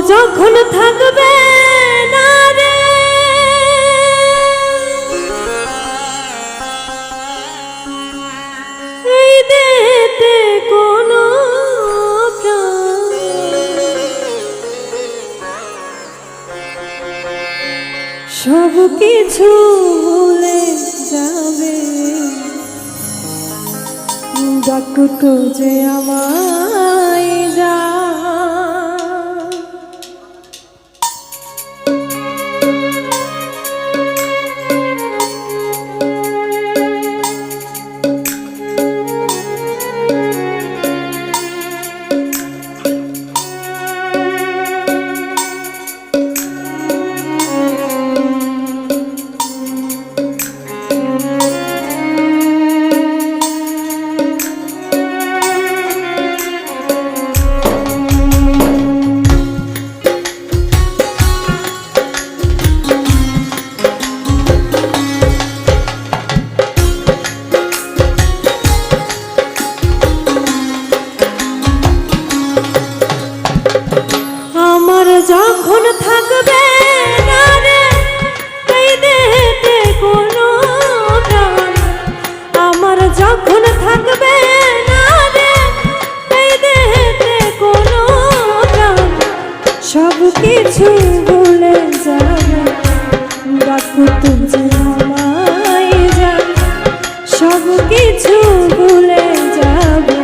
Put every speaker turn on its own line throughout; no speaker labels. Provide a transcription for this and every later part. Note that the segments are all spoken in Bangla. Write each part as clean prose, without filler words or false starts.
যখন থাকবে না রে, এই দেতে কোনো প্রাণ, সব কিছু ভুলে যাবে, ডাকতো যে আমায় যা। যখন থাকবে না রে, এই দেহেতে কোনো প্রাণ, আমার যখন থাকবে না রে, এই দেহেতে কোনো প্রাণ, সব কিছু ভুলে যাবে, ডাকতো যে আমায় যা। সব কিছু ভুলে যাবে,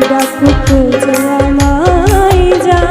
ডাকতো যে আমায় যা।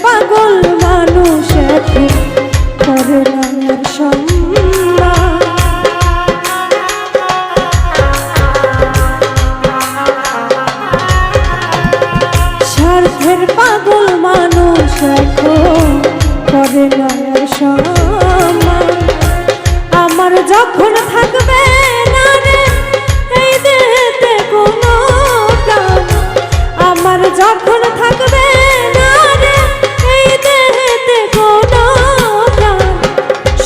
পাগল মানুষ করে না সম্মান, স্বার্থের পাগল মানুষ করে না সম্মান। আমার যখন থাকবে না রে, এই দেহেতে কোনো প্রাণ, আমার যখন থাকবে না রে, এই দেহেতে কোনো প্রাণ,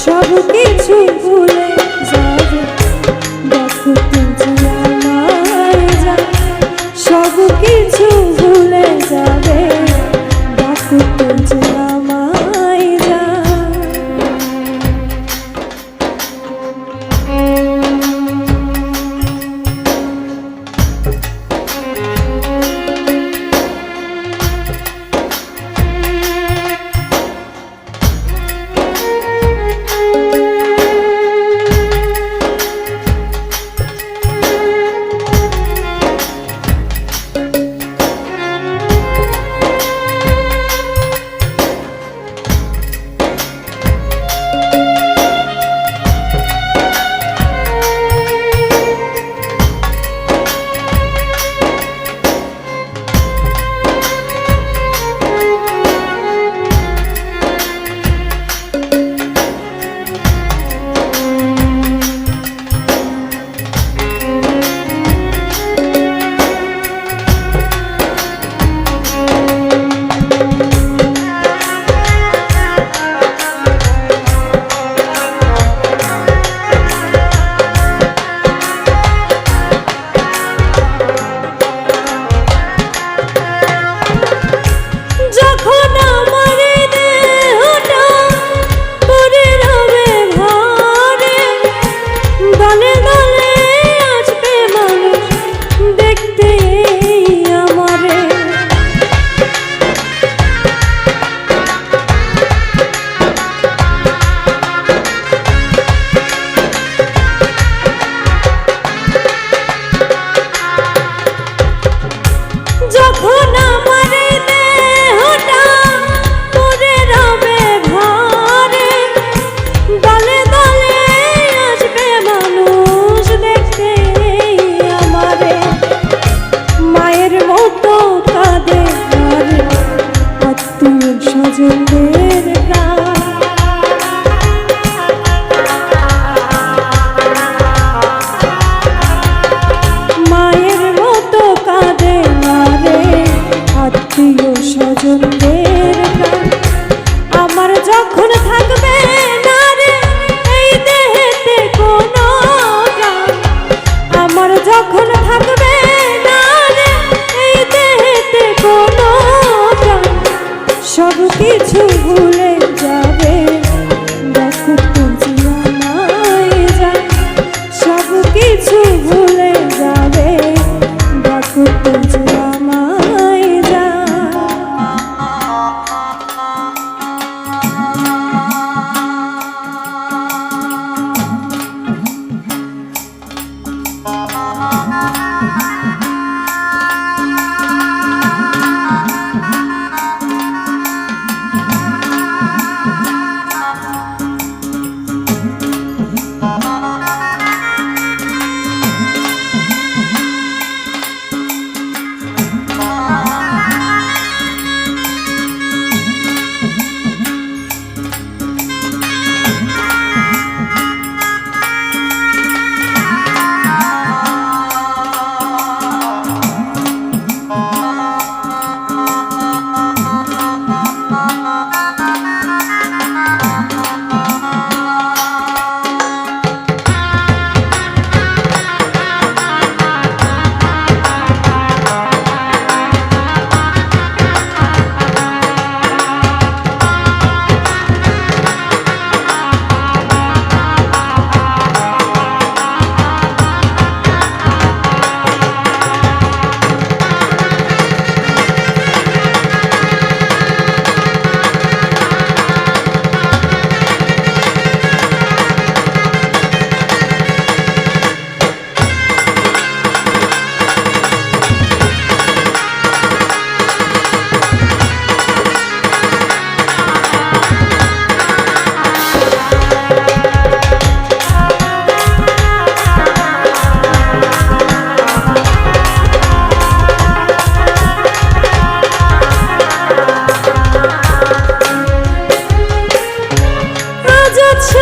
সব কিছু ভুলে যাবে, ডাকতো যে আমায় যা। সব কিছু ভুলে যাবে, ডাকতো যে আমায় যা।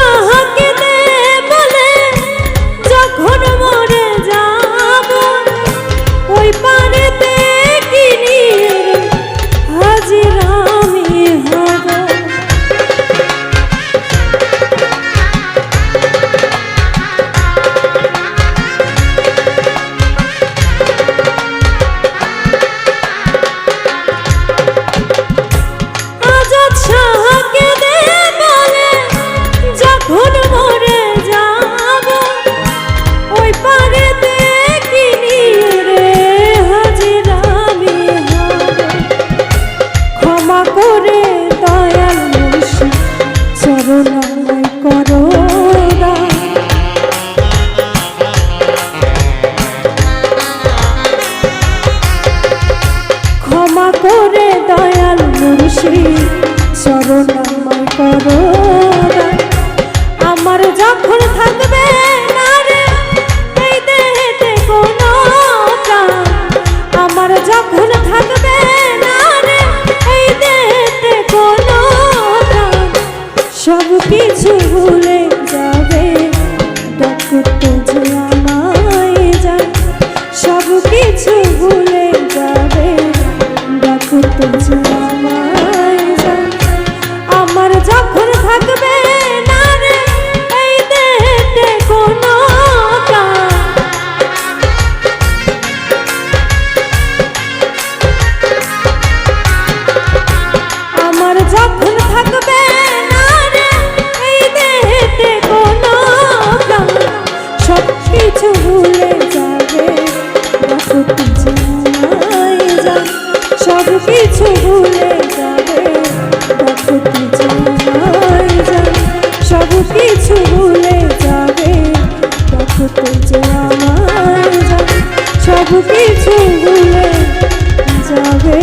সাহাকে দে বলে যখন মরে যাব ওই পারেতে কিনি হাজির আমি হব। আজাদ সাহাকে দে বলে যখন মরে যাব ওই পারেতে কিনি রে হাজির আমি হব। ক্ষমা করে দয়াল মুর্শিদ চরণায় করো দান। ক্ষমা করে দয়াল মুর্শিদ চরণায় করো দান। আমার যখন থাকবে না রে এই দেহেতে কোনো প্রাণ, আমার যখন থাকবে না রে এই দেহেতে কোনো প্রাণ, সব কিছু ভুলে যাবে ডাকতে যে আমায় জান। সব কিছু ভুলে যাবে ডাকতে যে আমায় জান। আমার যখন থাকবে না রে এই দেহেতে কোনো প্রাণ, আমার যখন থাকবে না রে এই দেহেতে কোনো প্রাণ, সব কিছু ভুলে যাবে ডাকতে যে আমায় জান। সব কিছু ভুলে যাবে ডাকতে যে আমায় জান। সব কিছু ভুলে যাবে ডাকতে যে আমায় জান। সব কিছু ভুলে যাবে।